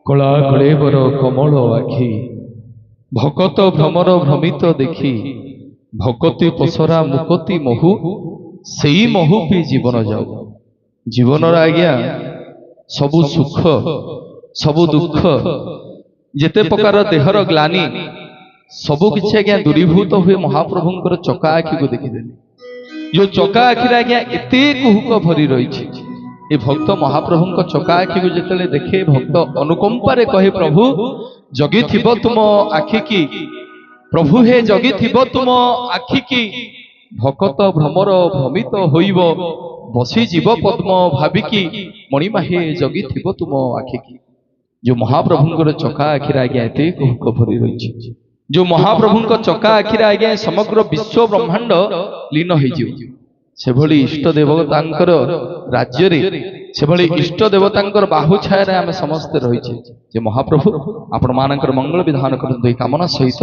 कला कलेबर कमल आखि भकत भ्रमर भ्रमित देखी भकति पसरा मुकति महु सेई महु पी जीवन जाऊ जीवन आज्ञा सबु सुख सबु दुख जेते प्रकार देहर ग्लानी सबु किछि आज्ञा दूरीभूत हुए महाप्रभुंकर चका आखि को देखिदेली। जो चका आखि आज्ञा एते कुहुक भरी रही ए भक्त महाप्रभु चका आखि को जिते देखे भक्त अनुकंपारे कहे प्रभु जगी थिब तुम आखि की प्रभु हे जगी थिब तुम आखि की भकत भ्रमर भ्रमित होइब बसी जीव पद्म भाविकी मणिमाहे जगी थिब तुम आखि की। जो महाप्रभुंकर चका आखिर आज्ञा एते कुहुक भरी रही जो महाप्रभु चका आखिर आज्ञा समग्र विश्व ब्रह्मांड लीन हो से भली इष्ट देवतांकर राज्य रे से भली इष्ट देवतांकर बाहु छाया आम समस्ते रही जे महाप्रभु आपण मानकर मंगल विधान करते कामना सहित